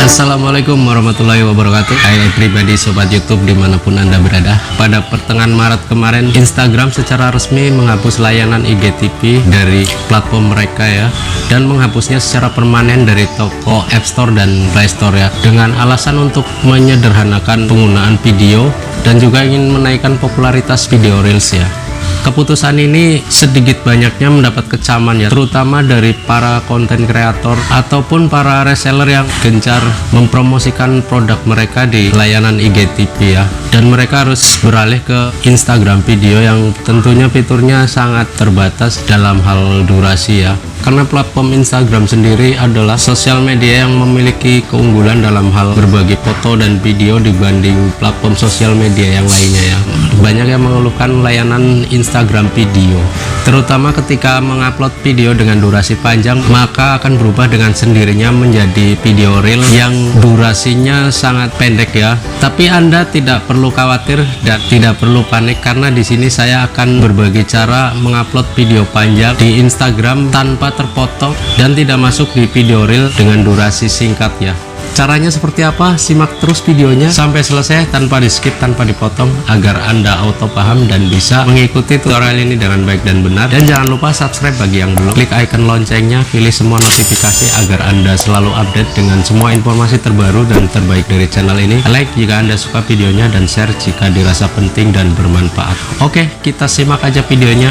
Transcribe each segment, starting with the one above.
Assalamualaikum warahmatullahi wabarakatuh. Hai pribadi sobat YouTube dimanapun anda berada. Pada pertengahan Maret kemarin, Instagram secara resmi menghapus layanan IGTV dari platform mereka ya, dan menghapusnya secara permanen dari toko App Store dan Play Store ya, dengan alasan untuk menyederhanakan penggunaan video dan juga ingin menaikkan popularitas video Reels ya. Keputusan ini sedikit banyaknya mendapat kecaman ya, terutama dari para konten kreator ataupun para reseller yang gencar mempromosikan produk mereka di layanan IGTV ya, dan mereka harus beralih ke Instagram video yang tentunya fiturnya sangat terbatas dalam hal durasi ya, karena platform Instagram sendiri adalah sosial media yang memiliki keunggulan dalam hal berbagi foto dan video dibanding platform sosial media yang lainnya ya. Banyak yang mengeluhkan layanan Instagram video, terutama ketika mengupload video dengan durasi panjang, maka akan berubah dengan sendirinya menjadi video reel yang durasinya sangat pendek ya. Tapi Anda tidak perlu khawatir dan tidak perlu panik, karena di sini saya akan berbagi cara mengupload video panjang di Instagram tanpa terpotong dan tidak masuk di video reel dengan durasi singkat ya. Caranya seperti apa? Simak terus videonya sampai selesai tanpa di skip, tanpa dipotong, agar Anda auto paham dan bisa mengikuti tutorial ini dengan baik dan benar. Dan jangan lupa subscribe bagi yang belum, klik icon loncengnya, pilih semua notifikasi agar Anda selalu update dengan semua informasi terbaru dan terbaik dari channel ini. Like jika Anda suka videonya dan share jika dirasa penting dan bermanfaat. Oke, kita simak aja videonya.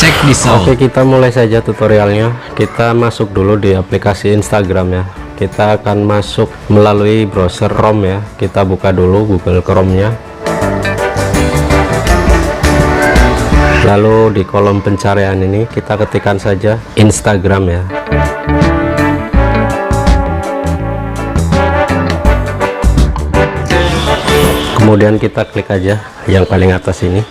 Cek di sound. Oke, kita mulai saja tutorialnya. Kita masuk dulu di aplikasi Instagram ya. Kita akan masuk melalui browser Chrome ya. Kita buka dulu Google Chrome-nya. Lalu di kolom pencarian ini kita ketikkan saja Instagram ya. Kemudian kita klik aja yang paling atas ini.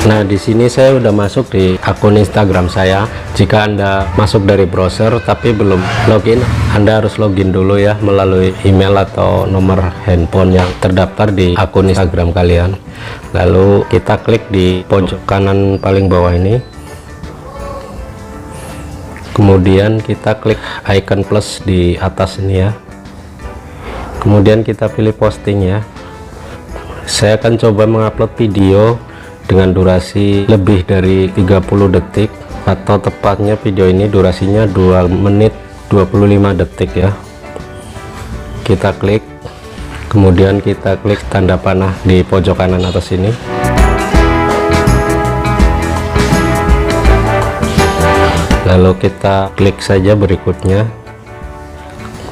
Nah, di sini saya udah masuk di akun Instagram saya. Jika Anda masuk dari browser tapi belum login, Anda harus login dulu ya melalui email atau nomor handphone yang terdaftar di akun Instagram kalian. Lalu kita klik di pojok kanan paling bawah ini. Kemudian kita klik icon plus di atas ini ya. Kemudian kita pilih posting ya. Saya akan coba mengupload video dengan durasi lebih dari 30 detik, atau tepatnya video ini durasinya 2 menit 25 detik ya. Kita klik, kemudian kita klik tanda panah di pojok kanan atas ini. Lalu kita klik saja berikutnya.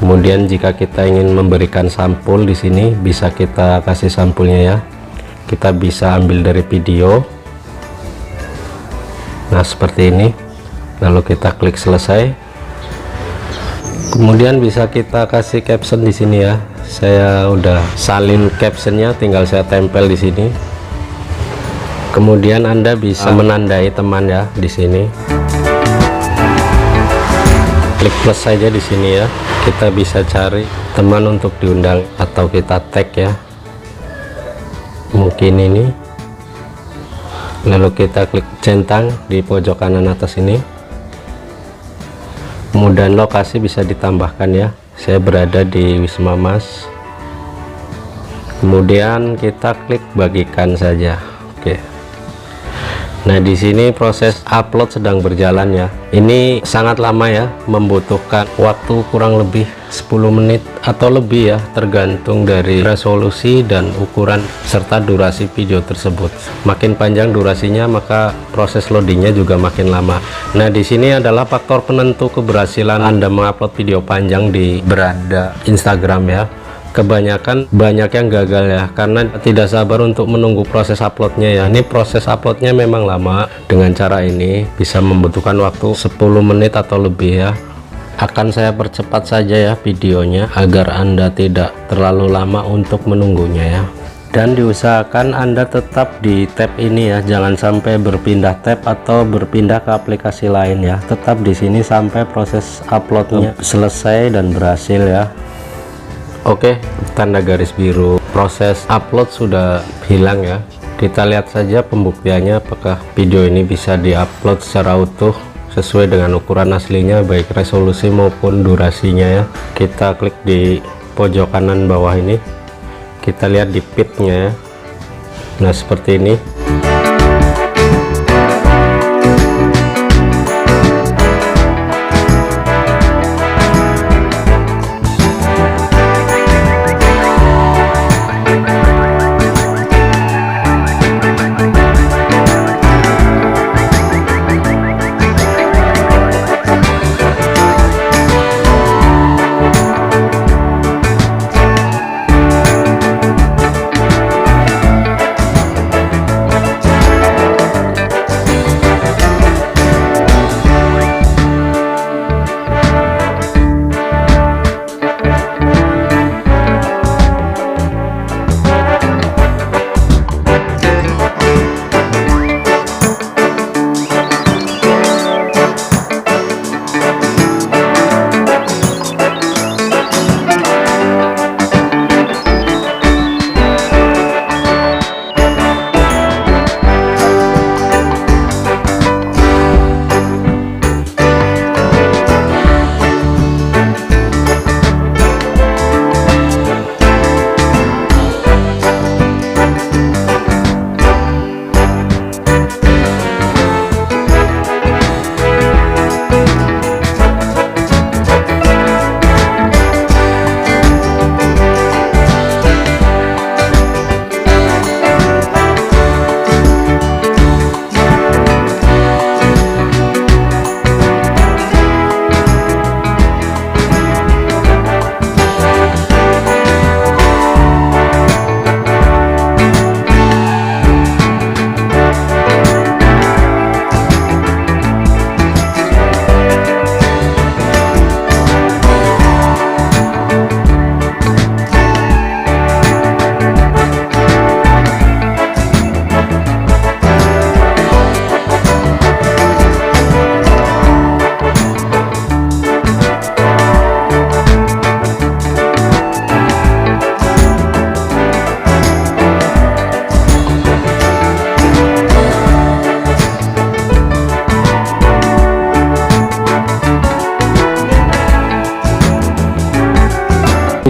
Kemudian jika kita ingin memberikan sampul di sini, bisa kita kasih sampulnya ya. Kita bisa ambil dari video. Nah, seperti ini. Lalu kita klik selesai. Kemudian bisa kita kasih caption di sini ya. Saya udah salin captionnya, tinggal saya tempel di sini. Kemudian Anda bisa menandai teman ya di sini. Klik plus saja di sini ya. Kita bisa cari teman untuk diundang atau kita tag ya. Mungkin ini. Lalu kita klik centang di pojok kanan atas ini. Kemudian lokasi bisa ditambahkan ya. Saya berada di Wisma Mas. Kemudian kita klik bagikan saja. Oke. Nah, di sini proses upload sedang berjalan ya. Ini sangat lama ya, membutuhkan waktu kurang lebih 10 menit atau lebih ya, tergantung dari resolusi dan ukuran serta durasi video tersebut. Makin panjang durasinya, maka proses loadingnya juga makin lama. Nah, di sini adalah faktor penentu keberhasilan Anda mengupload video panjang di beranda Instagram ya. Kebanyakan banyak yang gagal ya, karena tidak sabar untuk menunggu proses uploadnya ya. Ini proses uploadnya memang lama. Dengan cara ini bisa membutuhkan waktu 10 menit atau lebih ya. Akan saya percepat saja ya videonya agar Anda tidak terlalu lama untuk menunggunya ya. Dan diusahakan Anda tetap di tab ini ya, jangan sampai berpindah tab atau berpindah ke aplikasi lain ya. Tetap di sini sampai proses uploadnya selesai dan berhasil ya. Oke, tanda garis biru proses upload sudah hilang ya. Kita lihat saja pembuktiannya, apakah video ini bisa diupload secara utuh sesuai dengan ukuran aslinya, baik resolusi maupun durasinya ya. Kita klik di pojok kanan bawah ini, kita lihat di pitnya ya. Nah seperti ini.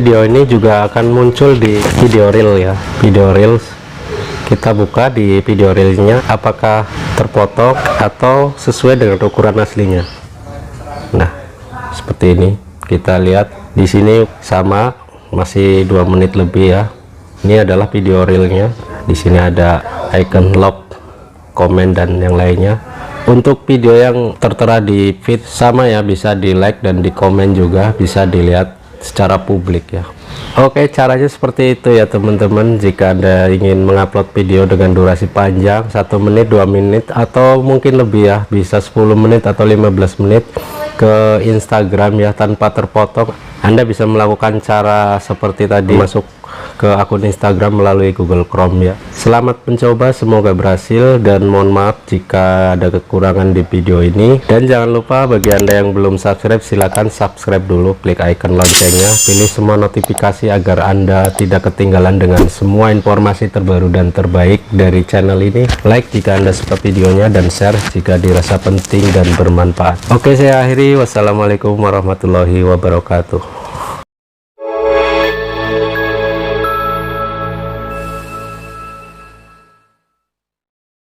Video ini juga akan muncul di video reel ya, video reels. Kita buka di video reelnya apakah terpotong atau sesuai dengan ukuran aslinya. Nah seperti ini, kita lihat di sini sama, masih 2 menit lebih ya. Ini adalah video reelnya. Di sini ada icon love, komen dan yang lainnya. Untuk video yang tertera di feed sama ya, bisa di like dan di komen juga, bisa dilihat secara publik ya. Oke, caranya seperti itu ya teman-teman. Jika Anda ingin mengupload video dengan durasi panjang 1 menit 2 menit atau mungkin lebih ya, bisa 10 menit atau 15 menit ke Instagram ya tanpa terpotong, Anda bisa melakukan cara seperti tadi, masuk ke akun Instagram melalui Google Chrome ya. Selamat mencoba, semoga berhasil, dan mohon maaf jika ada kekurangan di video ini. Dan jangan lupa bagi Anda yang belum subscribe, silahkan subscribe dulu, klik icon loncengnya, pilih semua notifikasi agar Anda tidak ketinggalan dengan semua informasi terbaru dan terbaik dari channel ini. Like jika Anda suka videonya dan share jika dirasa penting dan bermanfaat. Oke, saya akhiri. Wassalamualaikum warahmatullahi wabarakatuh.